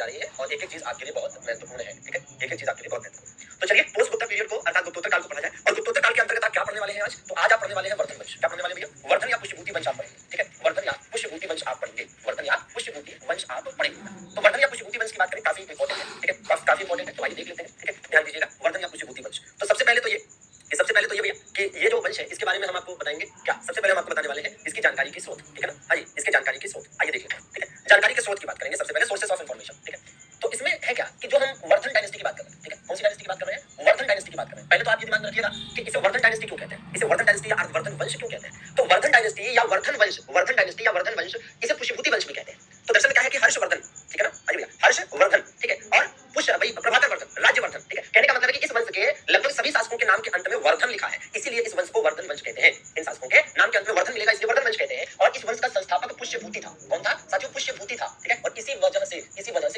रही है और एक एक चीज आपके लिए बहुत महत्वपूर्ण है। ठीक है, एक एक चीज आपके लिए बहुत महत्वपूर्ण। तो चलिए पोस्ट गुप्ता पीरियड को अर्थात गुप्तोत्तर काल को पढ़ा जाए। और गुप्तोत्तर काल के अंतर्गत आप क्या पढ़ने वाले हैं आज? तो आज आप पढ़ने वाले हैं वर्धन वंश। क्या पढ़ने वाले हैं भैया? वर्धन या पुष्यभूति वंश आप पढ़ेंगे। ठीक है, वर्धन या पुष्यभूति वंश आप पढ़ेंगे। वर्धन या पुष्यभूति वंश आप पढ़ेंगे। तो वर्धन या पुष्यभूति वंश की बात करें, काफी इंपॉर्टेंट है। ठीक है, काफी इंपॉर्टेंट है, तो आइए देख लेते हैं। ठीक है, ध्यान दीजिएगा, वर्धन या पुष्यभूति वंश। तो सबसे पहले तो ये भैया कि ये जो वंश है इसके बारे में हम आपको बताएंगे क्या। सबसे पहले हम आपको बताने वाले हैं इसकी जानकारी की स्रोत। ठीक है ना, हाँ जी, इसके जानकारी की स्रोत आइए देख लेते हैं। ठीक है, जानकारी के स्रोत की बात करेंगे सबसे पहले, सोर्सेस ऑफ इन्फॉर्मेशन। ठीक है, तो इसमें है क्या कि जो हम वर्धन डायनेस्टी की बात कर रहे हैं। ठीक है, कौन सी डायनेस्टी की बात कर रहे हैं? वर्धन डायनेस्टी की बात कर रहे हैं। पहले तो आप ये दिमाग में रखिएगा कि इसे वर्धन डायनेस्टी क्यों कहते हैं, इसे वर्धन डायनेस्टी या वर्धन वंश क्यों कहते हैं। तो वर्धन डायनेस्टी या वर्धन वंश, वर्धन डायनेस्टी या वर्धन वंश, इसे पुष्यभूति वंश भी कहते हैं। तो दरअसल क्या है कि हर्षवर्धन, ठीक है ना, अरे भैया हर्षवर्धन, ठीक है, और पुष्य भाई प्रभाकर वर्धन, राज्यवर्धन। ठीक है, कहने का मतलब है कि इस वंश के लगभग सभी शासकों के नाम के अंत में वर्धन लिखा है, इसीलिए इस वंश को वर्धन वंश कहते हैं। इन शासकों के नाम के अंत में वर्धन मिलेगा, इसलिए वर्धन वंश कहते हैं। और इस वंश का संस्थापक पुष्यभूति था। कौन था साथियों? पुष्यभूति था। ठीक है, और इसी वजह से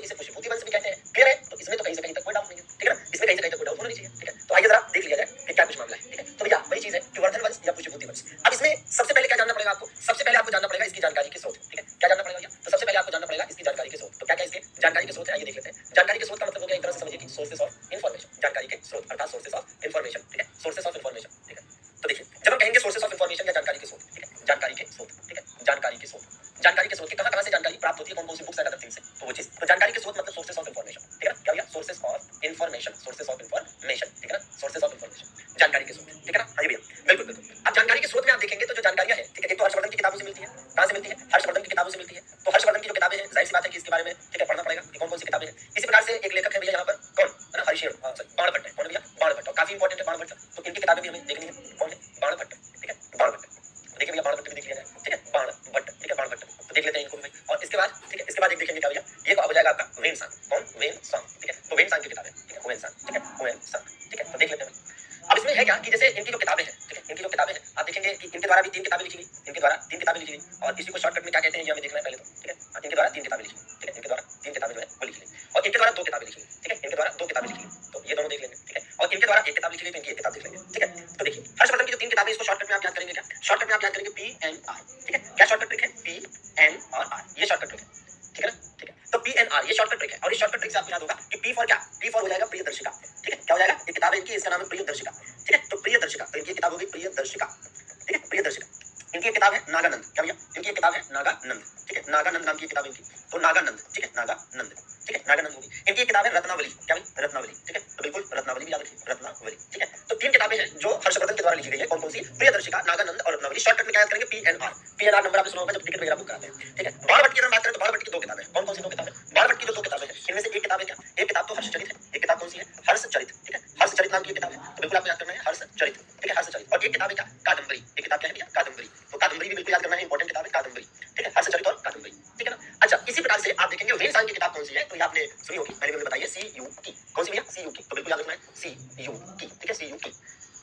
इसे पुष्यभूति वंश भी कहते हैं। क्लियर है? तो इसमें तो कहीं से कहीं तक कोई डाउट नहीं है। ठीक है ना, इसमें कहीं से कहीं तक कोई डाउट होना नहीं चाहिए। ठीक है, तो आइए जरा देख लिया जाए कि क्या कुछ मामला है। ठीक है, तो भैया वही चीज है कि वर्धन वंश या पुष्यभूति वंश। अब इसमें सबसे पहले क्या जानना पड़ेगा आपको? सबसे पहले आपको जानना पड़ेगा इसकी जानकारी के स्रोत। ठीक है, क्या जानना पड़ेगा भैया? तो सबसे पहले आपको जानना पड़ेगा इसकी जानकारी के स्रोत। तो क्या क्या इसके जानकारी के स्रोत है, आइए देख लेते हैं। जानकारी के स्रोत का मतलब हो गया एक तरह से समझिए कि सोर्सेस ऑफ इन्फॉर्मेशन। जानकारी के स्रोत अर्थात सोर्सेस ऑफ इन्फॉर्मेशन। ठीक है, सोर्सेस ऑफ इन्फॉर्मेशन। ठीक है, तो देखिए जब हम कहेंगे सोर्सेस ऑफ इन्फॉर्मेशन या जानकारी के स्रोत, ठीक है, जानकारी के स्रोत, ठीक है, जानकारी के स्रोत, जानकारी के स्रोत की कहां से जानकारी प्राप्त होती है, कौन कौन सी बुक्स अदर थिंग्स से, तो वो चीज। तो जानकारी के स्रोत मतलब सोर्सेस ऑफ इन्फॉर्मेशन। ठीक है ना, क्या भैया? Sources of information, sources of information. ठीक है ना, सोर्सेस ऑफ इन्फॉर्मेशन, जानकारी के स्रोत। ठीक है ना, हाँ जी भैया, बिल्कुल बिल्कुल। अब जानकारी के स्रोत में आप देखेंगे तो जो जानकारियां हैं, ठीक है, एक तो हर्षवर्धन की किताबों से मिलती है। कहां से मिलती है? हर्षवर्धन की किताबों से मिलती है। तो हर्षवर्धन की जो किताबें हैं, जाहिर सी बात है कि इसके बारे में, ठीक है, पढ़ना पड़ेगा कि कौन कौन सी किताबें हैं। इसी प्रकार से एक लेखक है भैया यहाँ पर, कौन है ना, हरिशेर बाणभट्ट है। कौन भैया? बाणभट्ट। और काफी इंपॉर्टेंट है बाणभट्ट, तो इनकी किताबें भी हमें देखनी है। कौन है? बाणभट्ट। ठीक है, बाणभट्ट। देखिए भैया बाणभट्ट भी देख लिया जाए। ठीक है, बाणभट्ट। ठीक है, बाणभट्ट तो देख लेते हैं इनको भी भाई। और इसके बाद, ठीक है, इसके बाद एक देखेंगे क्या भैया, ये हो जाएगा आपका वेनसांग। कौन? वेनसांग। ठीक है, तो वेनसांग की किताब है। ठीक है, वेनसांग। ठीक है, वेनसांग। ठीक है, तो देख लेते हैं भाई। अब इसमें है क्या कि जैसे इनकी जो किताबें हैं, ठीक है, इनकी जो किताबें हैं, आप देखेंगे कि इनके द्वारा भी 3 किताबें लिखी गई। इनके द्वारा 3 किताबें लिखी गई और इसी को शॉर्टकट में क्या कहते हैं ये हमें देखना है पहले तो। ठीक है, इनके द्वारा 3 किताबें लिखी गई। ठीक है, इनके द्वारा 3 किताबें जो है वो लिखी गई और इनके द्वारा 2 किताबें लिखी गई। ठीक है, इनके द्वारा 2 किताबें लिखी गई, तो ये दोनों देख लेंगे। ठीक है, और इनके द्वारा 1 किताब लिखी गई, तो इनकी 1 किताब देख लेंगे। ठीक है, तो देखिए हर्षवर्धन की जो 3 किताबें, इसको शॉर्टकट में आप याद करेंगे क्या? शॉर्टकट में आप याद करेंगे PNR। ठीक है, क्या शॉर्टकट ट्रिक है? PNR, ये शॉर्टकट ट्रिक है। ठीक है ना, ठीक है, तो PNR ये शॉर्टकट ट्रिक है। और इस शॉर्टकट ट्रिक से आपको याद होगा कि P फॉर क्या? P फॉर हो जाएगा प्रियदर्शिका। ठीक है, क्या हो जाएगा? ये किताब है इनकी, इसका नाम है प्रियदर्शिका। ठीक है, तो प्रियदर्शिका, तो इनकी किताब हो गई प्रियदर्शिका। ठीक है, प्रियदर्शिका। इनकी एक किताब है नागानंद। क्या भैया? इनकी एक किताब है नागानंद। ठीक है, नागानंद नाम की किताब इनकी, तो नागानंद। ठीक है, नागानंद। ठीक है, नागानंद होगी। इनकी एक किताब है रत्नावली। क्या भाई? रत्नावली। ठीक है, तो बिल्कुल रत्नावली भी याद रखिए, रत्नावली। ठीक है, तो 3 किताबें हैं जो हर्षवर्धन के द्वारा लिखी गई है। कौन कौन सी? प्रियदर्शिका, नागानंद और रत्नावली। शॉर्टकट में क्या याद करेंगे? PNR। PNR नंबर आपने सुना होगा जब टिकट वगैरह बुक कराते हैं। ठीक है, बाणभट्ट की अगर बात करें तो बाणभट्ट की 2 किताबें हैं। कौन कौन सी 2 किताबें? बाणभट्ट की जो 2 किताबें हैं, इनमें से एक किताब है क्या? एक किताब तो हर्षचरित है। एक किताब कौन सी है? हर्षचरित। ठीक है, हर्षचरित नाम की किताब है, तो बिल्कुल आपको याद करना है हर्षचरित। ठीक है, हर्षचरित। और एक किताब है क्या? कादंबरी। एक किताब क्या है भैया? कादंबरी। तो कादंबरी भी बिल्कुल याद करना है, इंपॉर्टेंट किताब है कादंबरी। ठीक है, हर्षचरित और कादंबरी। ठीक है ना, अच्छा इसी प्रकार से आप देखेंगे वेनसांग की किताब कौन सी है, तो ये आपने सुनी होगी, पहले मुझे बताइए, CUकी। कौन सी भैया? CUकी, तो बिल्कुल याद रखना है CUकी। ठीक है, CUकी।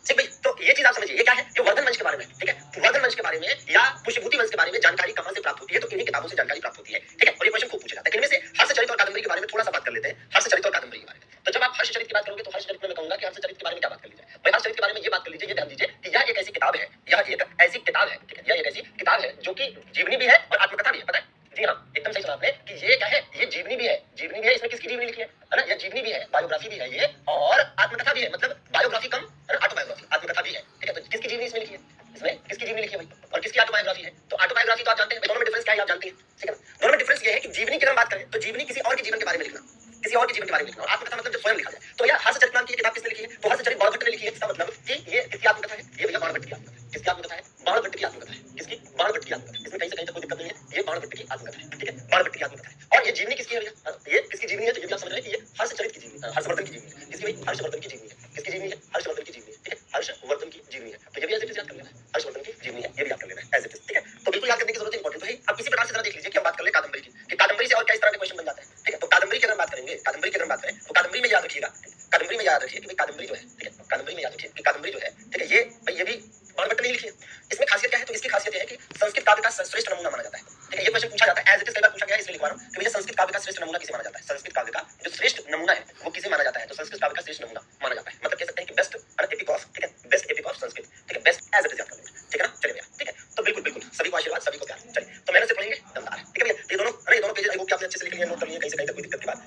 ठीक भाई, तो ये चीज आप समझिए, ये क्या है? ये वर्धन वंश के बारे में। ठीक है, वर्धन वंश के बारे में या पुष्यभूति वंश के बारे में जानकारी कहां से प्राप्त होती है, तो इन्हीं किताबों से जानकारी प्राप्त होती है। ठीक है, और ये क्वेश्चन खूब पूछा जाता है। इनमें से हर्षचरित और कादंबरी के बारे में थोड़ा सा बात कर लेते हैं। हर्षचरित और कादंबरी के बारे में, तो जब आप हर्षचरित की बात करोगे तो हर्षचरित में मैं कहूंगा कि हर्षचरित के बारे में क्या बात कर लीजिए भाई? हर्षचरित के बारे में ये बात कर लीजिए, ये ध्यान दीजिए कि यह एक ऐसी किताब है, यह एक ऐसी किताब है। ठीक है, यह एक ऐसी किताब है जो कि जीवनी भी है और आत्मकथा भी है। पता है? जी हाँ, एकदम सही सुना आपने कि ये क्या है? ये जीवनी भी है। जीवनी भी है, इसमें किसकी जीवनी लिखी है ना? ये जीवनी भी है, बायोग्राफी भी है ये, और आत्मकथा भी है। मतलब बायोग्राफी कम ऑटोबायोग्राफी, आत्मकथा भी है। ठीक है, तो किसकी जीवनी इसमें लिखी है? इसमें किसकी जीवनी लिखी है भाई? और किसकी ऑटोबायोग्राफी है? तो ऑटोबायोग्राफी तो आप जानते हैं, दोनों में डिफरेंस क्या है आप जानते हैं। ठीक है ना, दोनों में डिफरेंस ये है कि जीवनी की अगर बात करें तो जीवनी किसी और के जीवन के बारे में लिखना, किसी और के जीवन के बारे में लिखना, और आत्मकथा मतलब जब स्वयं लिखा जाए। तो यह हर्षचरित नाम की किताब किसने लिखी है? तो हर्षचरित बाणभट्ट ने लिखी है। इसका मतलब कि ये किसकी आत्मकथा है? ये भैया बाणभट्ट की आत्मकथा है। किसकी आत्मकथा है? बाणभट्ट की आत्मकथा है। किसकी? बाणभट्ट की आत्मकथा। इसमें कहीं से कहीं तक कोई दिक्कत नहीं है, ये बाणभट्ट की आत्मकथा है। ठीक है, बाणभट्ट की आत्मकथा है। और ये जीवनी किसकी है भैया? ये किसकी जीवनी है? तो ये भी आप समझ रहे हैं कि ये हर्षचरित की जीवनी, हर्षवर्धन की जीवनी है। किसकी भाई? हर्षवर्धन की जीवनी है। किसकी जीवनी है? हर्षवर्धन की जीवनी है। ठीक है, हर्षवर्धन की जीवनी है, तो ये भी एज इट इज याद कर लेना है, हर्षवर्धन की जीवनी है, ये भी याद कर लेना है एज इट इज। ठीक है, तो बिल्कुल याद करने की जरूरत है, इंपॉर्टेंट है। अब इसी प्रकार से जरा देख लीजिए कि हम बात कर ले कादंबरी की, कि कादंबरी से और क्या इस तरह के क्वेश्चन बन जाते हैं। ठीक है, तो कादंबरी की अगर बात करेंगे, कादंबरी की अगर बात करें तो कादंबरी में याद रखिएगा, कादंबरी में याद रखिए कि भाई कादंबरी जो है, ठीक है, कादंबरी में याद रखिए कि कादंबरी जो है, ठीक है, ये भाई ये भी बाणभट्ट ने लिखी है। इसमें खासियत क्या है? तो इसकी खासियत ये है कि संस्कृत काव्य का श्रेष्ठ नमूना माना जाता है। ठीक है, ये क्वेश्चन पूछा जाता है, एज इट इज कई बार पूछा गया है, इसलिए लिखवा रहा हूं कि भैया संस्कृत काव्य का श्रेष्ठ नमूना किसे माना जाता है? संस्कृत काव्य का जो श्रेष्ठ नमूना है वो किसे माना जाता है? तो संस्कृत काव्य का श्रेष्ठ नमूना माना जाता है, मतलब कह सकते हैं कि बेस्ट एपिक ऑफ, ठीक है, बेस्ट एपिक ऑफ संस्कृत। ठीक है, बेस्ट एज इट इज याद कर लेना। ठीक है ना, चलिए भैया, ठीक है, तो बिल्कुल बिल्कुल सभी को आशीर्वाद, सभी को प्यार। चलिए, तो मेहनत से पढ़ेंगे, दमदार। ठीक है भैया, ये दोनों पेजेस आई होप कि आपने अच्छे से लिख लिए, नोट कर लिए, कहीं से कहीं तक कोई दिक्कत की बात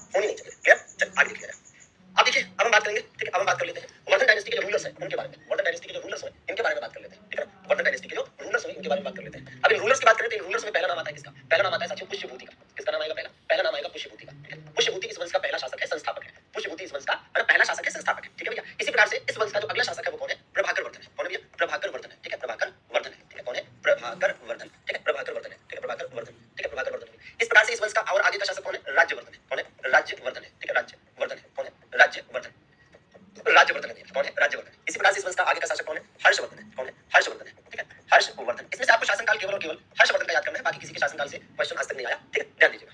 इस वंश का और आगे का शासक कौन है? राज्यवर्धन है। कौन है? राज्यवर्धन है। ठीक है, राज्यवर्धन है। कौन है? राज्यवर्धन। राज्यवर्धन है। कौन है? राज्यवर्धन। इसी प्रकार से इस वंश का आगे का शासक कौन है? हर्षवर्धन है। कौन है? हर्षवर्धन है। ठीक है, हर्षवर्धन। इसमें से आपको शासनकाल केवल और केवल हर्षवर्धन का याद करना है, बाकी किसी के शासनकाल से क्वेश्चन आज तक नहीं आया। ठीक है, ध्यान दीजिएगा।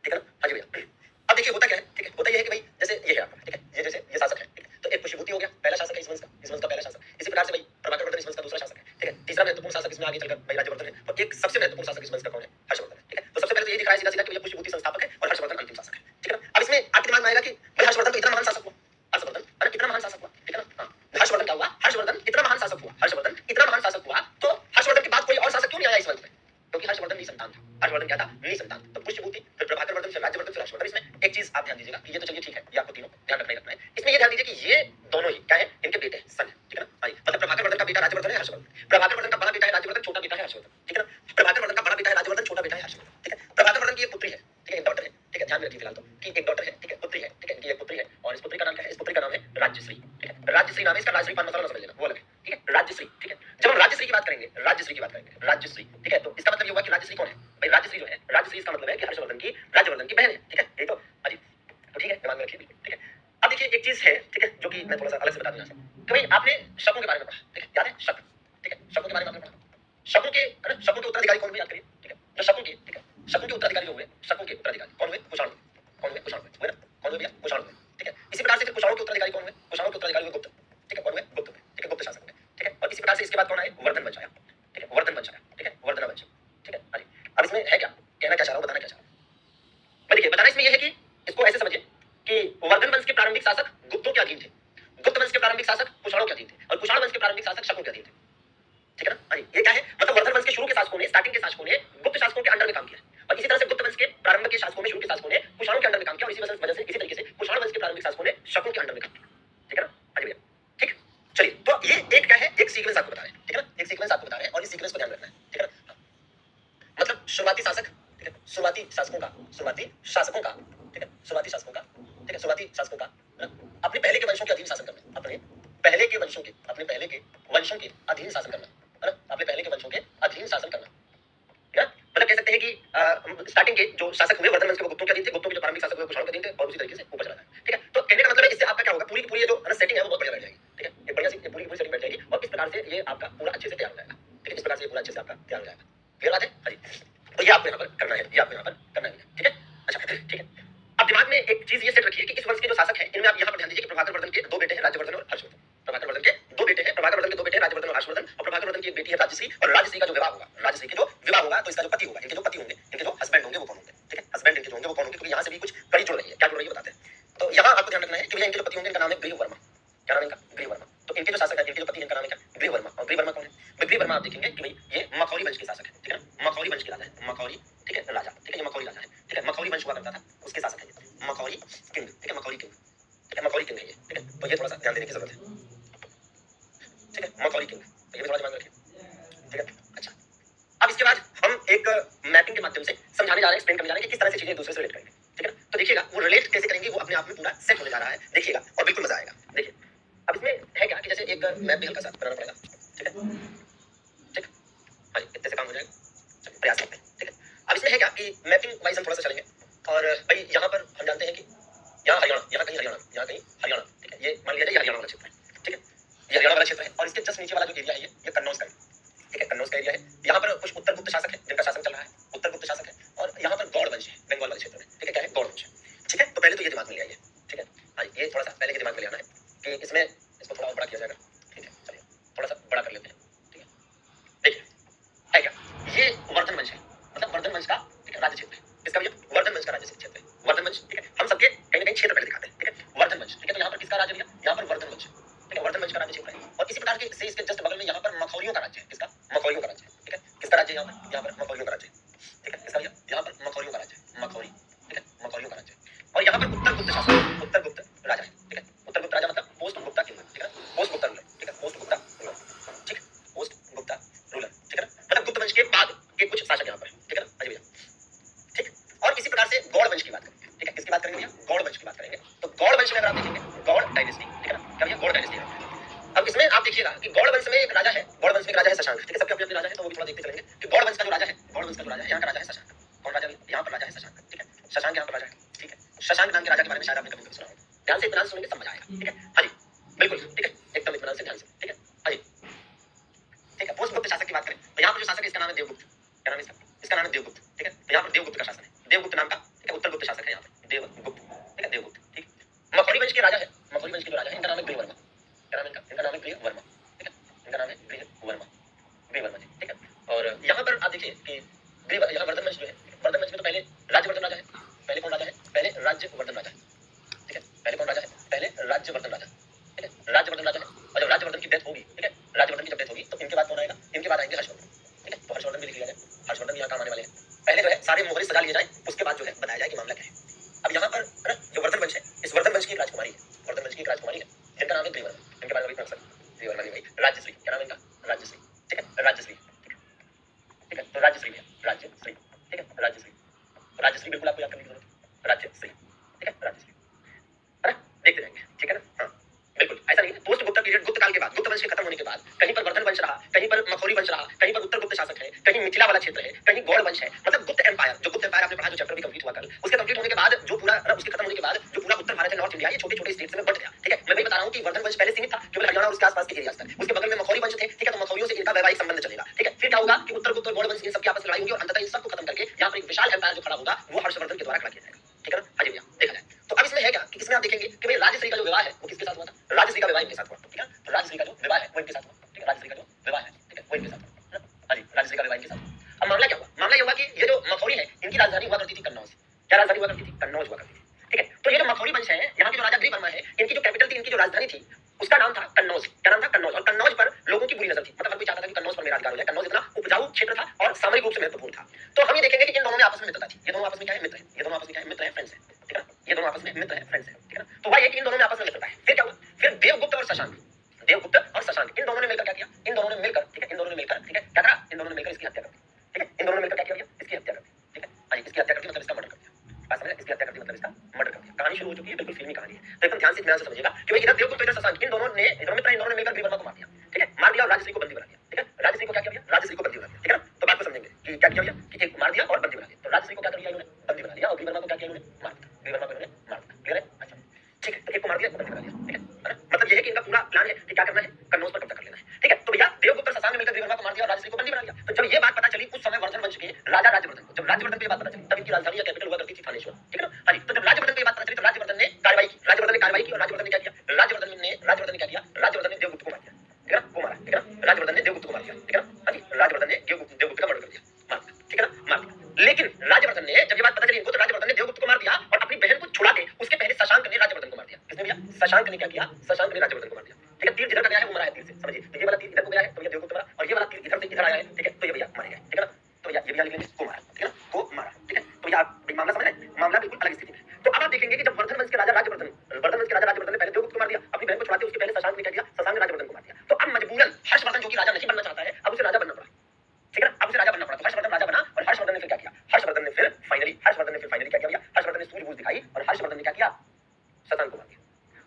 ठीक है ना? हाँ जी भैया। अब देखिए होता क्या है, ठीक है, होता यह है कि भाई जैसे ये है आपका, ठीक है, ये जैसे ये शासक है, ठीक है, तो एक पुष्यभूति हो गया, पहला शासक है इस वंश का, इस वंश का पहला शासक। इसी प्रकार से भाई प्रभाकर वर्धन इस वंश का दूसरा शासक है। ठीक है, तीसरा महत्वपूर्ण शासक इसमें आगे चलकर भाई राज्यवर्धन है, और एक सबसे महत्वपूर्ण शासक इस वंश का कौन है? हर्षवर्धन है। ठीक है, तो सबसे पहले तो ये दिख रहा है सीधा सीधा कि भैया पुष्यभूति संस्थापक है और हर्षवर्धन अंतिम शासक है। ठीक है ना? अब इसमें आपके दिमाग में आएगा कि भाई हर्षवर्धन तो इतना महान शासक हुआ, हर्षवर्धन अरे कितना महान शासक हुआ, ठीक है ना? हाँ, हर्षवर्धन क्या हुआ? हर्षवर्धन इतना महान शासक हुआ, हर्षवर्धन इतना महान शासक हुआ, तो हर्षवर्धन के बाद कोई और शासक क्यों नहीं आया इस वंश में? क्योंकि हर्षवर्धन निसंतान था। हर्षवर्धन क्या था? निसंतान। तो पुष्यभूति, फिर प्रभाकर वर्धन, फिर राज्यवर्धन, फिर हर्षवर्धन। इसमें एक चीज आप ध्यान दीजिएगा, ये तो चलिए ठीक है, ये आपको तीनों ध्यान रखना ही रखना है। इसमें ये ध्यान दीजिए कि ये दोनों ही क्या है? इनके बेटे हैं, सन है। ठीक है ना? भाई मतलब प्रभाकर वर्धन का बेटा राज्यवर्धन है, हर्षवर्धन। प्रभाकर वर्धन का बड़ा बेटा है राज्यवर्धन, छोटा बेटा है हर्षवर्धन। ठीक है ना? प्रभाकर वर्धन का बड़ा बेटा है राज्यवर्धन, छोटा बेटा है हर्षवर्धन। ठीक है, प्रभाकर वर्धन की एक पुत्री है, ठीक है, एक डॉटर है। ठीक है, ध्यान में रखिए फिलहाल तो कि एक डॉटर है, ठीक है, पुत्री है, ठीक है, इनकी एक पुत्री है, और इस पुत्री का नाम क्या है? इस पुत्री का नाम है राज्यश्री। ठीक है, राज्यश्री नाम है इसका, राजश्री पान मसाला ना समझ लेना, वो अलग है। ठीक है, राज्यश्री। ठीक है, जब हम राज्यश्री की बात करेंगे, राज्यश्री की बात करेंगे, राज्यश्री, ठीक है, तो इसका मतलब ये हुआ कि राज्यश्री कौन है? भाई राज्यश्री जो है, राज्यश्री इसका मतलब है कि हर्षवर्धन की, राज्यवर्धन की बहन है। ठीक है, ये तो अजी तो ठीक है, दिमाग में रखिए बिल्कुल। ठीक है, अब देखिए एक चीज है, ठीक है, जो कि मैं थोड़ा सा अलग से बता दूं यहाँ से कि भाई आपने शकुन के बारे में पढ़ा, ठीक है, याद है शक? ठीक है, शकुन के बारे में आपने पढ़ा। शकुन के, है ना, शकुन के उत्तराधिकारी कौन हुए याद करिए। ठीक है, जो शकुन के, ठीक है, शकुन के उत्तराधिकारी जो हुए, शकुन के उत्तराधिकारी कौन हुए? कुषाण हुए। कौन हुए? कुषाण हुए ना? कौन हुए भैया? कुषाण हुए। ठीक है, इसी प्रकार से फिर कुषाणों के उत्तराधिकारी कौन हुए? कुषाणों के उत्तराधिकारी हुए गुप्त। ठीक है, कौन हुए? गुप्त हुए। ठीक है, गुप्त शासक हुए। ठीक है, और इसी प्रकार से इसके बाद कौन आए? वर्धन वंश आया। ठीक है, वर्धन वंश आया। ठीक है, वर्धन वंश। ठीक है, अरे अब इसमें है क्या, कहना क्या चाह रहा हूँ, बताना क्या चाह रहा हूँ। देखिए बताना इसमें यह है कि इसको ऐसे समझिए कि वर्धन वंश के प्रारंभिक शासक गुप्तों के अधीन थे, गुप्त वंश के प्रारंभिक शासक कुषाणों के अधीन थे, और कुषाण वंश के प्रारंभिक शासक शकुन के अधीन थे। ठीक है ना? अरे ये क्या है, मतलब वर्धन वंश के शुरू के शासकों ने, स्टार्टिंग के शासकों ने गुप्त शासकों के अंडर में काम किया, और इसी तरह से गुप्त वंश के प्रारंभ के शासकों में, शुरू के शासकों ने कुषाणों के अंडर में काम किया, और इसी वजह से इसी तरीके से कुषाण वंश के प्रारंभिक शासकों ने शकुन के अंडर में काम किया। ठीक है ना? अरे भैया ठीक, चलिए तो ये एक क्या है, एक सीक्वेंस आपको बता रहे हैं। ठीक है ना? एक सीक्वेंस आपको बता रहे हैं, और इस सीक्वेंस को ध्यान रखना है। ठीक है ना? मतलब शुरुआती शासक, ठीक है, शुरुआती शासकों का, शुरुआती शासकों का, ठीक है, शुरुआती शासकों का, ठीक है, शुरुआती शासकों का अपने पहले के वंशों के अधीन शासन करना, अपने पहले के वंशों के, अपने पहले के वंशों के अधीन शासन करना, है ना? अपने पहले के वंशों के अधीन शासन करना। ठीक है, मतलब कह सकते हैं कि स्टार्टिंग के जो शासक हुए वर्धन वंश के, वो गुप्तों के अधीन थे, गुप्तों के जो प्रारंभिक शासक हुए कुषाणों के अधीन थे, और उसी तरीके से ऊपर चला जाए। ठीक है, तो कहने का मतलब है इससे आपका क्या होगा, पूरी की पूरी ये जो सेटिंग है वो बहुत बढ़िया बैठ जाएगी। ठीक है, एक बढ़िया सी पूरी की पूरी सेटिंग बैठ जाएगी, और इस प्रकार से ये आपका पूरा अच्छे से तैयार हो जाएगा। ठीक है, इस प्रकार से पूरा अच्छे से आपका तैयार हो जाएगा। क्लियर बात है? हाँ जी, तो ये आपको यहाँ पर करना है, ये आपको यहाँ पर करना है। ठीक है, अच्छा ठीक है, अब दिमाग में एक चीज ये सेट रखिए कि इस वंश के जो शासक हैं, इनमें आप यहाँ पर ध्यान दीजिए कि प्रभाकर वर्धन के दो बेटे हैं, राज्यवर्धन और हर्षवर्धन। प्रभाकर वर्धन के दो बेटे हैं, प्रभाकर वर्धन के दो बेटे हैं, राज्यवर्धन और हर्षवर्धन, और प्रभाकर वर्धन की एक बेटी है राज्यश्री, और राज्यश्री का जो विवाह होगा, राज्यश्री के जो विवाह होगा, तो इसका जो पति होगा, इनके जो पति होंगे, इनके जो हस्बैंड होंगे वो कौन होंगे? ठीक है, हस्बैंड इनके जो होंगे वो कौन होंगे, क्योंकि यहाँ से भी कुछ कड़ी जुड़ रही है, क्या जुड़ रही है बताते हैं। तो यहाँ आपको ध्यान रखना है कि भैया इनके जो पति होंगे, इनका नाम है ग्रीव वर्मा। क्या नाम है इनका? ग्रीव वर्मा। तो इनके जो शासक है, इनके जो पति, इनका नाम है क्या? ग्रीव वर्मा। और ग्रीव वर्मा कौन है? ग्रीव वर्मा आप देखेंगे कि भाई ये मखौरी वंश के शासक है। ठीक है ना? मखौरी वंश के राजा है, मखौरी, ठीक है, राजा। ठीक है, ये मखौरी राजा है। ठीक है, मखौरी वंश हुआ करता था, उसके शासक है ये, मखौरी किंग। ठीक है, मखौरी किंग। ठीक है, मखौरी किंग है ये। ठीक है, तो ये थोड़ा सा ध्यान देने की जरूरत है। ठीक है, मखौरी किंग, तो ये भी थोड़ा दिमाग में रखिए। ठीक है, अच्छा अब इसके बाद हम एक मैपिंग के माध्यम से समझाने जा रहे हैं, एक्सप्लेन करने जा रहे हैं कि किस तरह से चीजें एक दूसरे से रिलेट करेंगे। ठीक है ना? तो देखिएगा वो रिलेट कैसे करेंगे, वो अपने आप में पूरा सेट होने जा रहा है, देखिएगा, और बिल्कुल मजा आएगा। देखिए अब इसमें है क्या कि जैसे एक मैप भी हल्का सा बनाना पड़ेगा। ठीक है, ठीक, हाँ जी, इतने से काम हो जाएगा, चलिए प्रयास करते हैं। ठीक है, अब इसमें है क्या कि मैपिंग वाइज हम थोड़ा सा चलेंगे, और भाई यहाँ पर हम जानते हैं कि यहाँ हरियाणा, यहाँ कहीं हरियाणा, यहाँ कहीं हरियाणा। ठीक है, ये मान लिया जाए ये हरियाणा वाला क्षेत्र है। ठीक है, ये हरियाणा वाला क्षेत्र है, और इसके जस्ट नीचे वाला जो एरिया है ये कन्नौज का है। ठीक है, कन्नौज का एरिया है। यहाँ पर कुछ उत्तर गुप्त शासक है जिनका शासन चल रहा है, उत्तर गुप्त शासक है, और यहाँ पर गौड़ वंश है, बंगाल वाले क्षेत्र में। ठीक है, क्या है? गौड़ वंश है। ठीक है, तो पहले तो ये दिमाग में ले आइए। ठीक है, हाँ ये थोड़ा सा पहले के दिमाग में ले आना है कि इसमें इसको थोड़ा और बड़ा किया जाएगा। ठीक है, चलिए थोड़ा सा बड़ा कर लेते हैं। ठीक है, देखिए है क्या, ये वर्धन वंश है, मतलब वर्धन वंश का, ठीक है, राज्य क्षेत्र है। इसका भी वर्धन वंश का राज्य क्षेत्र है, वर्धन वंश। ठीक है, हम सबके कहीं ना कहीं क्षेत्र पहले दिखाते हैं। ठीक है, वर्धन वंश। ठीक है, तो यहाँ पर किसका राज्य भैया? यहाँ पर वर्धन वंश। ठीक है, वर्धन वंश का राज्य क्षेत्र है, और इसी प्रकार के से इसके जस्ट बगल में यहाँ पर मखौरियों का राज्य है। किसका? मखौरियों का राज्य है। ठीक है, किसका राज्य है यहाँ पर? यहाँ पर मखौरियों का राज्य है। ठीक है, इसका भैया यहाँ पर मखौरियों का राज्य है, मखौरी। ठीक है, मखौरियों का राज्य है, और यहाँ पर उत्तर गुप्त शासक, उत्तर गुप्त राजा है। ठीक है, उत्तर गुप्त राजा मतलब पोस्ट गुप्ता किंग। ठीक है, पोस्ट गुप्ता रूलर। ठीक है, पोस्ट गुप्ता रूलर। ठीक है, पोस्ट गुप्ता रूलर। ठीक है ना, मतलब गुप्त वंश के बाद के कुछ शासक यहाँ पर। ठीक है ना, अजय भैया। ठीक, और इसी प्रकार से गौड़ वंश की बात करेंगे। ठीक है, किसकी बात करेंगे भैया? गौड़ वंश की बात करेंगे। तो गौड़ वंश में अगर आप देखेंगे, गौड़ डायनेस्टी। ठीक है ना, क्या भैया? गौड़ डायनेस्टी है। अब इसमें आप देखिएगा कि गौड़ वंश में एक राजा है, गौड़ वंश में एक राजा है शशांक। ठीक है, सबके अपने अपने राजा है, तो वो भी थोड़ा देखते चलेंगे कि गौड़ वंश का जो राजा है, गौड़ वंश का जो राजा है, यहाँ का राजा है शशांक। कौन राजा भी, यहाँ पर राजा है शशांक, ठीक है, शशांक यहाँ पर राजा है, ठीक है, शशांक नाम के राजा के बारे में शायद आपने कभी सुना हो, ध्यान से इत्मीनान से सुनेंगे सब मजा आएगा, ठीक है, हाँ जी, बिल्कुल, ठीक है, एकदम इत्मीनान से ध्यान से, ठीक है, हाँ जी, ठीक है, पोस्ट गुप्त शासक की बात करें तो यहाँ पर जो शासक है इसका नाम है देवगुप्त, क्या नाम है इसका? इसका नाम है देवगुप्त, ठीक है, तो यहाँ पर देवगुप्त का शासन है, देवगुप्त नाम का, ठीक है, उत्तर गुप्त शासक है यहाँ पर, देवगुप्त, ठीक है, देवगुप्त, ठीक है, मखौरी वंश के राजा है, मखौरी वंश के जो राजा है इनका नाम है ग्रीवर्मा, क्या नाम है इनका? इनका नाम है ग्रीवर्मा, ठीक है, इनका नाम है ग्रीवर्मा, ग्रीवर्मा जी, ठीक है, और यहाँ पर आप देखिए कि यहाँ वर्धन वंश जो है, वर्धन वंश में तो पहले राज्यवर्धन राजा है, पहले कौन राजा है? पहले राज्यवर्धन राजा है, ठीक है, पहले कौन राजा है? पहले राज्यवर्धन राजा, ठीक है, राज्यवर्धन राजा है, और जब राज्यवर्धन की डेथ होगी, ठीक है, राज्यवर्धन की जब डेथ होगी तो इनके बाद कौन आएगा? इनके बाद आएंगे हर्षवर्धन, ठीक है, तो हर्षवर्धन भी लिख लिया जाए, हर्षवर्धन भी यहाँ काम आने वाले हैं, पहले जो है सारे मोहरे सजा लिए जाए, उसके बाद जो है बताया जाए कि मामला क्या है। अब यहाँ पर है ना जो वर्धन वंश है, इस वर्धन वंश की एक राजकुमारी है, वर्धन वंश की एक राजकुमारी है जिनका नाम है ग्रीवर्मा, इनके बारे में भी ग्रीवर्मा नहीं भाई, राज्यश्री, क्या नाम है इनका? राज्यश्री, ठीक है, राज्यश्री, ठीक है, तो राज्यश्री है, राज्यश्री, ठीक है, राज्यश्री, राज्यश्री बिल्कुल आपको याद करने की जरूरत है, राज्यश्री, ठीक है, राज्यश्री, है ना, देखते जाएंगे, ठीक है ना, हाँ बिल्कुल ऐसा नहीं है। पोस्ट गुप्ता पीरियड, गुप्त काल के बाद, गुप्त वंश के खत्म होने के बाद कहीं पर वर्धन वंश रहा, कहीं पर मखौरी वंश रहा, कहीं पर उत्तर गुप्त शासक है, कहीं मिथिला वाला क्षेत्र है, कहीं गौड़ वंश है, मतलब गुप्त एम्पायर, जो गुप्त एम्पायर आपने पढ़ा, जो चैप्टर भी कंप्लीट हुआ कल, उसके कंप्लीट होने के बाद जो पूरा उसके खत्म होने के बाद जो पूरा उत्तर भारत है, नॉर्थ इंडिया, ये छोटे छोटे स्टेट्स में बट गया, ठीक है, मैं वही बता रहा हूँ कि वर्धन वंश पहले सीमित था केवल हरियाणा और उसके आसपास के एरियाज तक, उसके बगल में मखौरी वंश थे, ठीक है, तो मखौरियों से इनका वैवाहिक संबंध चलेगा, ठीक है, फिर क्या होगा कि उत्तर गुप्त और गौड़ वंश इन सबकी आपस में लड़ाई होगी और अंततः इन सबको खत्म करके यहाँ पर एक विशाल एम्पायर जो खड़ा होगा वो हर्षवर्धन के द्वारा खड़ा किया जाएगा, ठीक है ना, हाँ जी भैया, देखा जाए तो अब इसमें है क्या कि इसमें आप देखेंगे कि भाई राजश्री का जो विवाह है वो किसके साथ हुआ था? राजश्री का विवाह इनके साथ हुआ, ठीक है, तो राजश्री का जो विवाह है वो इनके साथ हुआ, ठीक है, राजश्री का जो विवाह है, ठीक है, वो इनके साथ हुआ, हाँ जी, राजश्री का विवाह इनके साथ। अब मामला क्या हुआ? मामला ये हुआ कि ये जो मखौरी है इनकी राजधानी हुआ करती थी कन्नौज, क्या राजधानी हुआ करती थी? कन्नौज हुआ करती थी, ठीक है, तो ये जो मखौरी वंश है, यहाँ के जो राजा ग्रीवर्मा है, इनकी जो कैपिटल थी, इनकी जो राजधानी थी उसका नाम था कन्नौज, क्या नाम था? कन्नौज, और कन्नौज पर लोगों की बुरी नजर थी, मतलब हर कोई चाहता था कि कन्नौज पर मेरा अधिकार हो जाए, कन्नौज इतना उपजाऊ क्षेत्र था और सामरिक रूप से महत्वपूर्ण था। तो हम ये देखेंगे कि इन दोनों में आपस में मित्रता थी, ये दोनों आपस में क्या है? मित्र है, ये दोनों आपस में क्या है? मित्र है, फ्रेंड्स है, ठीक है, ये दोनों आपस में मित्र है, फ्रेंड्स है, ठीक है ना, तो वह ये कि इन दोनों में आपस में मित्रता है। फिर क्या हुआ? फिर देवगुप्त और शशांक, देवगुप्त और शशांक इन दोनों ने मिलकर क्या किया? इन दोनों ने मिलकर, ठीक है, इन दोनों ने मिलकर, ठीक है, क्या करा? इन दोनों ने मिलकर इसकी हत्या कर दी, ठीक है, इन दोनों ने मिलकर क्या किया? इसकी हत्या कर दी, ठीक है, हाँ इसकी हत्या कर दी, मतलब इसका मर्डर कर दिया, बात समझ, इसकी हत्या कर दी मतलब इसका मर्डर कर दिया। कहानी शुरू हो चुकी है, बिल्कुल फिल्मी कहानी है, तो एकदम ध्यान से समझिएगा कि भाई इधर देवगुप्त इधर शशांक, इन दोनों ने मिलकर ग्रीवर्मा को मार दिया, ठीक है, मार दिया और राजश्री को बंदी बना दिया, ठीक है, राजश्री को क्या किया? राजश्री को बंदी बना दिया, ठीक है ना, तो बात को समझेंगे कि क्या किया भैया कि एक मार दिया और बंदी बना दिया, तो राजश्री को क्या कर दिया इन्होंने? बंदी बना दिया, और ग्रीवर्मा को क्या किया इन्होंने? मार दिया, ग्रीवर्मा को इन्होंने मार दिया, क्लियर है? अच्छा ठीक है, तो एक को मार दिया, एक को बंदी बना दिया, ठीक है ना, मतलब ये है कि इनका पूरा प्लान है कि क्या करना है? कन्नौज पर कब्जा कर लेना है, ठीक है, तो भैया देवगुप्त और शशांक ने मिलकर ग्रीवर्मा को मार दिया और राजश्री को बंदी बना दिया। तो जब ये बात पता चली उस समय वर्धन वंश के राजा राज्यवर्धन को, जब राज्यवर्धन को ये बात पता चली तब इनकी राजधानी या कैपिटल हुआ करती थी थानेश्वर, ठीक है ना, हाँ जी, तो जब राज्यवर्धन को ये बात पता चली तो राज्यवर्धन ने कार्रवाई की, राजवर्धन ने कार्रवाई की और राजवर्धन ने क्या किया? राजवर्धन ने क्या किया? राजवर्धन ने देवगुप्त को मार दिया, ठीक है ना, वो मारा, ठीक है ना, राजवर्धन ने देवगुप्त को मार दिया, ठीक है ना, हाँ जी, राजवर्धन ने देवगुप्त का मर्डर कर दिया, मार दिया, ठीक है ना, मार दिया। लेकिन राजवर्धन ने जब ये बात पता चली इनको तो राजवर्धन ने देवगुप्त को मार दिया और अपनी बहन को छुड़ा के उसके पहले शशांक ने राजवर्धन को मार दिया। किसने भैया? शशांक ने क्या किया? शशांक ने राजवर्धन को मार दिया, ठीक है, तीर जिधर का गया है वो मरा है तीर से, समझिए, तो ये वाला तीर इधर को गया है तो ये देवगुप्त मरा और ये वाला तीर इधर से इधर आया है, ठीक है, तो ये भैया मारे गए, ठीक है ना, तो भैया ये भैया लिखेंगे को मारा, ठीक है ना, को मारा, ठीक है, तो भैया मामला समझ रहे हैं? मामला बिल्कुल अलग स्थिति में। तो अब आप देखेंगे कि जब वर्धन वंश के राजा राज्यवर्धन ने पहले देवगुप्त को मार दिया, अपनी बहन को छुड़ाते उसके पहले शशांक ने क्या किया? शशांक ने राजवर्धन को मार दिया। तो अब मजबूरन हर्षवर्धन जो कि राजा नहीं बनना चाहता है अब उसे राजा बनना पड़ा, ठीक है ना, अब उसे राजा बनना पड़ा, तो हर्षवर्धन राजा बना और हर्षवर्धन ने फिर क्या किया? हर्षवर्धन ने फिर फाइनली क्या किया भैया? हर्षवर्धन ने सूझबूझ दिखाई और हर्षवर्धन ने क्या किया? शशांक को मार दिया।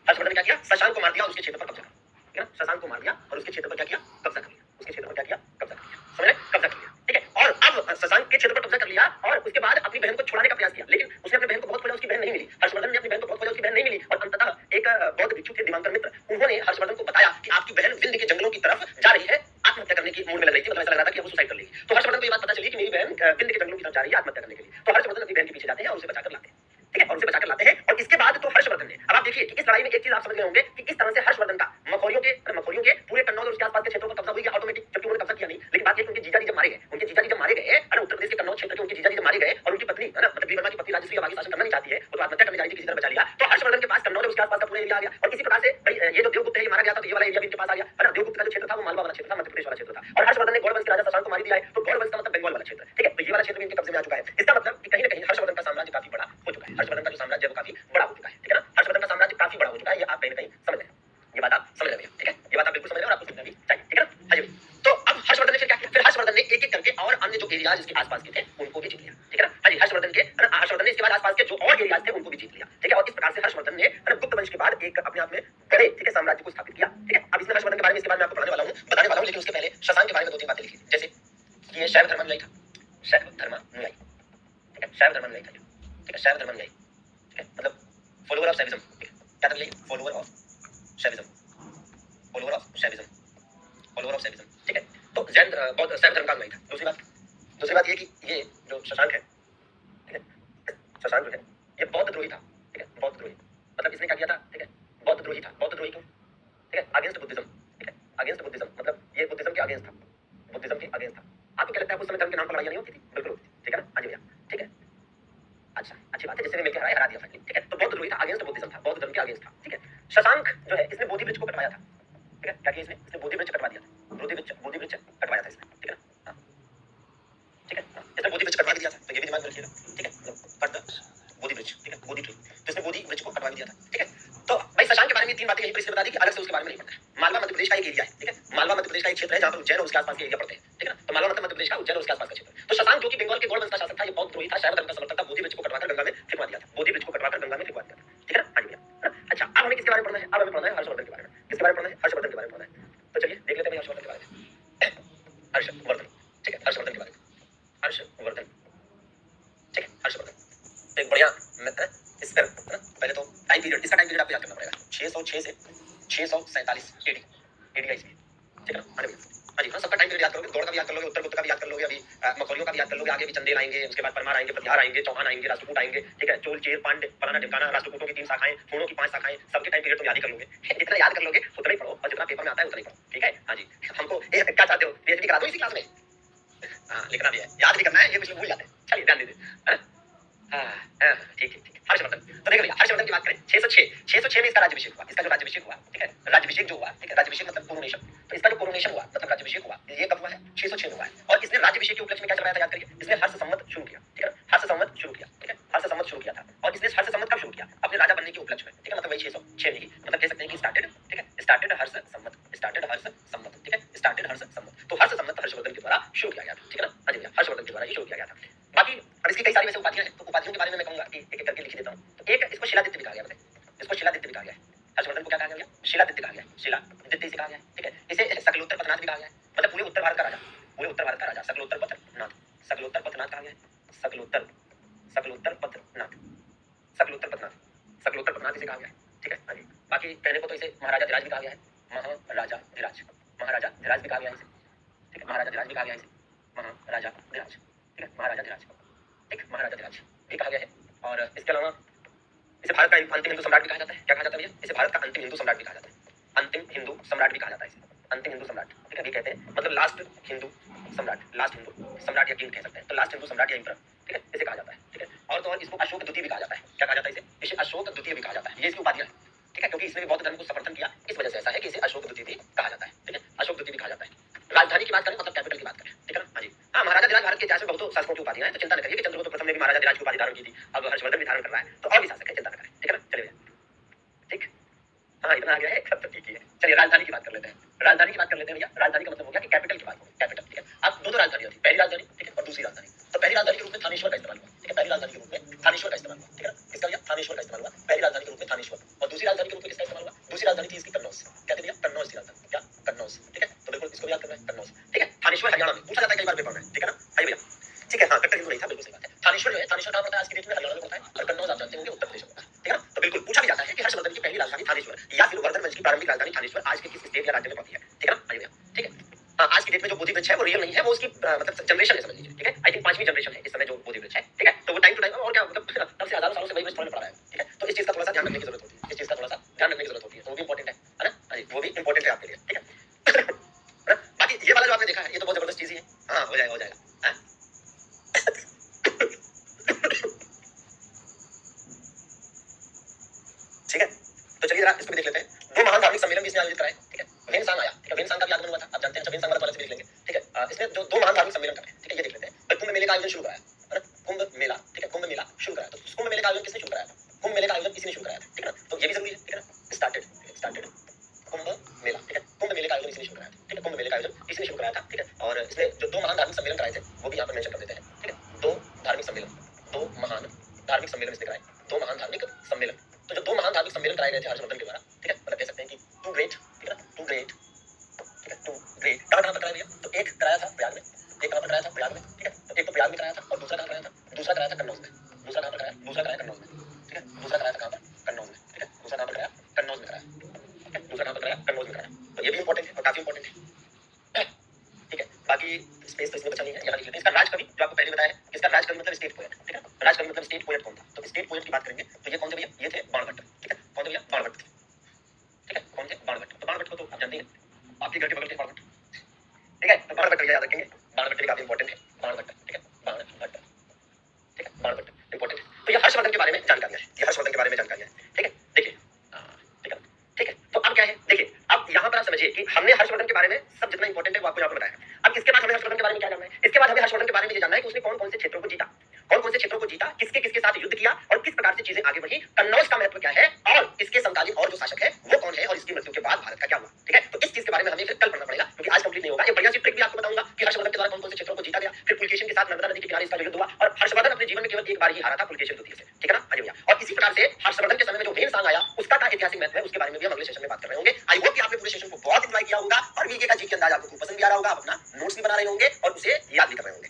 हर्षवर्धन ने क्या किया? शशांक को मार दिया और उसके क्षेत्र पर कब्जा कर लिया, ठीक है ना, शशांक को मार दिया और उसके क्षेत्र पर क्या किया? कब्जा कर लिया, उसके क्षेत्र पर क्या किया? कब्जा कर लिया, समझ रहे? कब्जा कर लिया, ठीक है, और अब शशांक के क्षेत्र पर कब्जा कर लिया और उसके बाद अपनी बहन को छुड़ाने का प्रयास किया, लेकिन उसने अपनी बहन को बहुत खोजा, उसकी बहन नहीं मिली, हर्षवर्धन ने अपनी बहन को बहुत खोजा, उसकी बहन नहीं मिली और अंततः एक बौद्ध भिक्षु थे दिवांकर मित्र, उन्होंने हर्षवर्धन को बताया कि आपकी बहन विंध्य के जंगलों की तरफ जा रही है, आत्महत्या करने की मूड में लग रही थी, मतलब ऐसा लग रहा था कि वो सुसाइड कर लेगी। तो हर्षवर्धन को ये बात पता चली कि मेरी बहन विंध्य के जंगलों की तरफ जा रही है आत्महत्या करने के लिए, तो हर्षवर्धन अपनी बहन के पीछे जाते हैं और उसे बचाकर लाते हैं, ठीक है, और उसे बचाकर लाते हैं और इसके बाद तो हर्षवर्धन ने, अब आप देखिए कि इस लड़ाई में एक चीज आप समझ गए होंगे कि किस तरह से हर्षवर्धन का मखौरियों के पूरे कन्नौज और उसके आसपास के क्षेत्रों पर कब्जा हुई गया ऑटोमेटिक, जबकि उन्होंने कब्जा किया नहीं, लेकिन बात ये कि उनके जीजाजी जब मारे गए, अरे उत्तर प्रदेश के कन्नौज क्षेत्र के उनके जीजाजी जब मारे गए और उनकी पत्नी है ना, मतलब ग्रीवर्मा की पत्नी राजश्री अब आगे शासन करना नहीं चाहती है, वो तो आत्महत्या करने जा रही थी, किसी तरह बचा लिया, तो हर्षवर्धन के पास कन्नौज और उसके आसपास का पूरा एरिया आ गया और इसी प्रकार से भाई ये जो देवगुप्त है ये मारा गया था तो ये वाला एरिया भी इनके पास आ गया, है ना, देवगुप्त का जो क्षेत्र था वो मालवा वाला क्षेत्र था, मध्य प्रदेश वाला क्षेत्र था और हर्षवर्धन ने गौड़ वंश के राजा शशांक को मार दिया है, तो गौड़ वंश का मतलब बंगाल वाला क्षेत्र, ठीक है, तो ये वाला क्षेत्र भी इनके कब्जे में आ चुका है। इसका मतलब कि कहीं ना कहीं हर्षवर्धन का साम्राज्य काफी बड़ा हो चुका है, हर्षवर्धन का जो साम्राज्य है वो काफी बड़ा हो चुका है, ठीक है ना, हर्षवर्धन का साम्राज्य काफी बड़ा हो चुका है, ये आप कहीं ना कहीं समझ रहे हैं, ये बात आप समझ रहे हैं, ठीक है, ये बात आप बिल्कुल समझ रहे हैं और आपको समझना भी चाहिए, ठीक है ना, हाँ जी। तो अब हर्षवर्धन ने फिर क्या किया? फिर हर्षवर्धन ने एक एक करके और अन्य जो एरियाज इसके आसपास के थे उनको भी जीत लिया, ठीक है ना, हाँ जी, हर्षवर्धन ने इसके बाद आसपास के जो और एरियाज थे उनको भी जीत लिया, ठीक है, और इस प्रकार से हर्षवर्धन ने गुप्त वंश के बाद एक अपने आप में बड़े, ठीक है, साम्राज्य को स्थापित किया, ठीक है। अब इसमें हर्षवर्धन के बारे में इसके बाद मैं आपको बताने वाला हूं, लेकिन उसके पहले शशांक के बारे में दो तीन बातें लिखी, जैसे ये शैव धर्मानुयायी था, शैव धर्मानुयायी, ठीक है, ठीक है, शैव धर्म अनुयायी, ठीक है, मतलब फॉलोअर ऑफ शैविज्म, ठीक है, क्या मतलब ये follower of Shaivism, follower of Shaivism, follower of Shaivism, ठीक है। तो जैन बौद्ध शैव धर्म का अनुयायी था। दूसरी बात ये कि ये जो शशांक है, ठीक है, शशांक जो है ये बौद्ध द्रोही था, ठीक है, बौद्ध द्रोही, मतलब इसने क्या किया था, ठीक है, बौद्ध द्रोही था। बौद्ध द्रोही क्यों, ठीक है, अगेंस्ट बुद्धिज्म, ठीक है, अगेंस्ट बुद्धिज्म, मतलब ये बुद्धिज्म के अगेंस्ट था, बुद्धिज्म के अगेंस्ट था। आपको क्या लगता है उस समय धर्म के नाम पर लड़ाइयां नहीं होती थी? बिल्कुल होती थी, ठीक है ना, हाँ जी भैया, ठीक है, अच्छा, अच्छी बात है, जिससे भी मिलकर हरा दिया फाइनली, ठीक है। तो बौद्ध द्रोही था, अगेंस्ट बुद्धिज्म था, बौद्ध धर्म के अगेंस्ट था, ठीक है। शशांक जो है इसने बोधि वृक्ष को कटवाया था, ठीक है, क्या किया इसने बोधि वृक्ष कटवा दिया था, बोधि वृक्ष कटवाया था इसने, ठीक है ना, ठीक है, इसने बोधि वृक्ष कटवा दिया था, तो ये भी दिमाग में रखिएगा, ठीक है, कट द बोधि वृक्ष, ठीक है, बोधि ट्री, तो इसने बोधि वृक्ष को कटवा दिया था, ठीक है। तो भाई शशांक के बारे में तीन बातें यहीं पर इसलिए बता दी कि अलग से उसके बारे में नहीं पढ़ना है। मालवा मध्य प्रदेश का एक एरिया है, ठीक है, मालवा मध्य प्रदेश का एक क्षेत्र है जहां पर उज्जैन और उसके आसपास के एरिया पड़ते हैं, ठीक है ना, तो मालवा मध्य प्रदेश का उज्जैन और उसके आसपास का क्षेत्र। तो शशांक जो कि बंगाल के गौड़ वंश का शासक था, ये बौद्ध द्रोही था, शैव धर्म का समर्थक था, बोधि वृक्ष को कटवाकर गंगा में फेंकवा दिया था, बोधि वृक्ष को कटवाकर गंगा में फेंकवा दिया था, ठीक है ना, हाँ जी भैया। अच्छा, अब हमें किसके बारे में पढ़ना है? अब हमें पढ़ना है हर्षवर्धन के बारे में। किसके बारे में पढ़ना है? हर्षवर्धन के बारे में पढ़ना है। तो चलिए देख लेते हैं हर्षवर्धन के बारे में। हर्षवर्धन, ठीक है, हर्षवर्धन के बारे में, हर्षवर्धन, ठीक है, हर्षवर्धन एक बढ़िया इसका है ना, पहले तो टाइम पीरियड, इसका टाइम पीरियड आपको याद करना पड़ेगा, 606 से 647 एडी, एडी का इसमें, ठीक है ना, हाँ जी, हाँ, सबका टाइम पीरियड याद करोगे, गौड़ का भी याद कर लोगे, उत्तरगुप्त का भी याद कर लोगे, अभी मौर्यों का भी याद कर लोगे, आगे भी चंदेल आएंगे, उसके बाद परमार आएंगे, प्रतिहार आएंगे, चौहान आएंगे, राष्ट्रकूट आएंगे, ठीक है, चोल, चेर, पांड्य, फलाना ढिमकाना, राष्ट्रकूटों की 3 शाखाएं, हूणों की 5 शाखाएं, सबके टाइम पीरियड तुम याद ही कर लोगे। जितना याद कर लोगे उतना ही पढ़ो, और जितना पेपर में आता है उतना ही पढ़ो, ठीक है, हाँ जी। हमको क्या चाहते हो, पीएचडी करा दो इसी क्लास में? हाँ, लिखना भी है, याद भी करना है, ये कुछ लोग भूल जाते हैं, चलिए ध्यान दीजिए। ठीक है, हर्षवर्धन। तो देखो भैया, हर्षवर्धन की बात करें, 606 में इसका राज्याभिषेक हुआ, इसका जो राज्याभिषेक हुआ, ठीक है, राज्याभिषेक जो हुआ, ठीक है, राज्याभिषेक मतलब कोरोनेशन, तो इसका जो कोरोनेशन हुआ मतलब राज्याभिषेक हुआ, ये कब हुआ है? 606 में हुआ है। और इसने राज्याभिषेक के उपलक्ष्य में क्या चलाया था, याद करिए, इसने हर्ष संवत शुरू किया, ठीक है, हर्ष संवत शुरू किया, ठीक है, हर्ष संवत शुरू किया था। और इसने हर्ष संवत कब शुरू किया? अपने राजा बनने के उपलक्ष्य में, ठीक है, मतलब वही 606 में ही, मतलब कह सकते हैं कि स्टार्टेड, ठीक है, स्टार्टेड हर्ष संवत, स्टार्टेड हर्ष संवत, ठीक है, स्टार्टेड हर्ष संवत। तो हर्ष संवत हर्षवर्धन के द्वारा शुरू किया गया था, ठीक है ना, हाँ जी भैया, हर्षवर्धन के द्वारा ये शुरू किया गया था। बाकी अब इसकी कई सारी वैसे उपाधियां हैं, तो उपाधियों के बारे में मैं कहूंगा कि एक एक करके लिख देता हूं। तो एक इसको शिलादित्य भी कहा गया, बताइए, इसको शिलादित्य भी कहा गया है। हर्षवर्धन को क्या कहा गया? शिलादित्य कहा गया है, शिलादित्य इसे कहा गया है, ठीक है। इसे सकलोत्तर पथनाथ भी कहा गया है, मतलब पूरे उत्तर भारत का राजा, पूरे उत्तर भारत का राजा, सकलोत्तर पथनाथ, सकलोत्तर पथनाथ कहा गया है, सकलोत्तर, सकलोत्तर पथनाथ, सकलोत्तर पथनाथ, सकलोत्तर पथनाथ इसे कहा गया है, ठीक है, हाँ जी। बाकी कहने को तो इसे महाराजा धिराज भी कहा गया है, महाराजा धिराज, महाराजा धिराज भी कहा गया है इसे, ठीक है, महाराजा धिराज भी कहा गया है इसे, महाराजा धिराज, ठीक है, महाराजा धिराज, ठीक, महाराजा धिराज भी कहा गया है। और इसके अलावा इसे भारत का अंतिम हिंदू सम्राट भी कहा जाता है। क्या कहा जाता है भैया? इसे भारत का अंतिम हिंदू सम्राट भी कहा जाता है, अंतिम हिंदू सम्राट भी कहा जाता है इसे, अंतिम हिंदू सम्राट, ठीक है, ये कहते हैं, मतलब लास्ट हिंदू सम्राट, लास्ट हिंदू सम्राट या किंग कह सकते हैं, तो लास्ट हिंदू सम्राट या एम्परर, ठीक है, इसे कहा जाता है, ठीक है। और तो और इसको अशोक द्वितीय भी कहा जाता है। क्या कहा जाता है इसे? अशोक द्वितीय भी कहा जाता है, ये इसकी उपाधियां है, ठीक है, क्योंकि इसने भी बौद्ध धर्म को समर्थन किया, इस वजह से ऐसा है कि इसे अशोक द्वितीय भी कहा जाता है, ठीक है, अशोक द्वितीय भी कहा जाता है। राजधानी की बात करें, मतलब कैपिटल की बात करें, ठीक है ना, हाँ जी, हाँ, महाराजा धिराज भारत के इतिहास में बहुतों शासकों की उपाधियां हैं, तो चिंता न करिए कि चंद्रगुप्त प्रथम ने भी महाराजा धिराज की उपाधि धारण की थी, अब हर्षवर्धन भी धारण कर रहा है, तो और भी शासक है, चिंता न करें, ठीक है ना, चलिए ठीक, हाँ, इतना आ गया है, तब तक ठीक ही है। चलिए राजधानी की बात कर लेते हैं, राजधानी की बात कर लेते हैं भैया। राजधानी का मतलब हो गया कि कैपिटल की बात हो, कैपिटल, ठीक है। अब दो राजधानियां थी, पहली राजधानी, ठीक है, और दूसरी राजधानी। तो पहली राजधानी के रूप में थानेश्वर का इस्तेमाल हुआ, ठीक है, पहली राजधानी के रूप में थानेश्वर का इस्तेमाल हुआ, ठीक है, किसका भैया? थानेश्वर का इस्तेमाल हुआ, पहली राजधानी के रूप में थानेश्वर। और दूसरी राजधानी के रूप में किसका इस्तेमाल हुआ? दूसरी राजधानी थी इसकी कन्नौज, क्या थी भैया? कन्नौज की राजधानी, क्या? कन्नौज, ठीक है, तो बिल्कुल इसको याद करना है, कन्नौज, ठीक है। थानेश्वर हरियाणा में पूछा जाता है कई बार पेपर में, ठीक है ना, आइए भैया, ठीक है, हाँ, कट्टर हिंदू नहीं था, बिल्कुल सही बात है। थानेश्वर जो है, थानेश्वर कहाँ पड़ता है? आज की डेट में हरियाणा में पड़ता है, और कन्नौज आप जानते होंगे उत्तर प्रदेश में पड़ता है, ठीक है ना। तो बिल्कुल पूछा भी जाता है कि हर्षवर्धन की पहली राजधानी थानेश्वर या फिर वर्धन वंश की प्रारंभिक राजधानी थानेश्वर आज के किस स्टेट या राज्य में पड़ती है, ठीक है ना, आइए भैया, ठीक है। हाँ, आज की डेट में जो बोधि वृक्ष है वो रियल नहीं है, वो उसकी मतलब जनरेशन है, समझ लीजिए, ठीक है। आई थिंक 5वीं जनरेशन है इस समय जो बोधि वृक्ष है, ठीक है। तो वो टाइम टू टाइम और क्या मतलब तब से हजारों सालों से वही वृक्ष फल पड़ा है, ठीक है। तो इस चीज का थोड़ा सा ध्यान रखने की जरूरत होती है, इस चीज का थोड़ा सा ध्यान रखने की जरूरत होती है, तो वो भी इंपॉर्टेंट है ना, हाँ जी, वो भी इंपॉर्टेंट है आपके लिए, ठीक है। बाकी ये वाला जो आपने देखा है, ये तो बहुत जबरदस्त चीज ही है, हाँ, हो जाएगा, हो जाएगा, हाँ? ठीक है, तो चलिए जरा इसको भी देख लेते हैं। दो महान धार्मिक सम्मेलन भी इसने आयोजित कराए, ठीक है। वेनसांग आया, ठीक है, वेनसांग का भी आगमन हुआ था, आप जानते हैं, अच्छा वेनसांग वाला थोड़ा सा भी देख लेंगे, ठीक है। इसने जो दो महान धार्मिक सम्मेलन कराए, ठीक है, ये देख लेते हैं। तो कुंभ मेले का आयोजन शुरू कराया, है ना, कुंभ मेला, ठीक है, कुंभ मेला शुरू कराया। तो कुंभ मेले का आयोजन किसने शुरू कराया था? कुंभ मेले का आयोजन इसी ने शुरू कराया था, ठीक है ना, तो ये भी जरूरी है, ठीक है ना, स्टार्टेड, स्टार्टेड कुंभ मेला, ठीक है, कुंभ मेले का आयोजन इसने शुरू कराया था, ठीक है, कुंभ मेले का आयोजन इसने शुरू कराया था, ठीक है। और इसने जो दो महान धार्मिक सम्मेलन कराए थे वो भी यहाँ पर मेंशन कर देते हैं, ठीक है। दो धार्मिक सम्मेलन, दो महान धार्मिक सम्मेलन इसने कराए, दो महान धार्मिक सम्मेलन। तो जो दो महान धार्मिक सम्मेलन कराए गए थे हर्षवर्धन के द्वारा, ठीक है, मतलब कह सकते हैं कि टू ग्रेट, ठीक है ना, टू ग्रेट, ठीक है, टू ग्रेट, कहाँ पर कराया भैया? तो एक कराया था प्रयाग में, एक कहाँ पर कराया था? प्रयाग में, ठीक है। तो एक तो प्रयाग में कराया था और दूसरा कहाँ कराया था? दूसरा कराया था कन्नौज में, दूसरा कहाँ पर कराया? दूसरा पोएट की बात करेंगे तो ये कौन थे भैया, ये थे बाणभट्ट, ठीक है, कौन थे भैया, बाणभट्ट, ठीक है, कौन थे, बाणभट्ट। तो बाणभट्ट को तो आप जानते हैं, आपके घर के बगल के बाणभट्ट, ठीक है, तो बाणभट्ट भैया याद रखेंगे, बाणभट्ट भी काफी इंपॉर्टेंट है, बाणभट्ट, ठीक है, बाणभट्ट, ठीक है, बाणभट्ट इंपॉर्टेंट है। तो ये हर्षवर्धन के बारे में जानकारियां है, ये हर्षवर्धन के बारे में जानकारियां है, ठीक है, देखिए, ठीक है, ठीक है, तो अब क्या है, देखिए, अब यहाँ पर आप समझिए कि हमने हर्षवर्धन के बारे में सब जितना इंपॉर्टेंट है वो आपको यहाँ पर बताया। अब इसके बाद हमें हर्षवर्धन के बारे में क्या जानना है, इसके बाद हमें हर्षवर्धन के बारे में ये जानना है कि उसने कौन कौन से क्षेत्रों को जीता, कौन कौन से क्षेत्रों को जीता, किसके किसके साथ युद्ध किया और किस प्रकार से चीजें आगे बढ़ी, कन्नौज का महत्व क्या है और इसके समकालीन और जो शासक है वो कौन है और इसकी मृत्यु के बाद भारत का क्या हुआ, ठीक है। तो इस चीज के बारे में हमें फिर कल पढ़ना पड़ेगा क्योंकि आज कंप्लीट नहीं होगा। एक बढ़िया सी ट्रिक भी आपको बताऊंगा कि हर्षवर्धन के द्वारा कौन कौन से क्षेत्रों को जीता गया, फिर पुलकेशिन के साथ नर्मदा नदी के किनारे इसका युद्ध हुआ और हर्षवर्धन अपने जीवन में केवल एक बार ही हारा था पुलकेशिन द्वितीय से, ठीक है ना, आइए भैया। और इसी प्रकार से हर्षवर्धन के समय में जो मेन सांग आया उसका क्या ऐतिहासिक महत्व है उसके बारे में भी हम अगले सेशन में बात कर रहे होंगे। आई होप कि आपने पूरे सेशन को बहुत एंजॉय किया होगा और वीके का जीके अंदाज आपको पसंद भी आ रहा होगा, आप अपना नोट्स भी बना रहे होंगे और उसे याद भी कर रहे होंगे।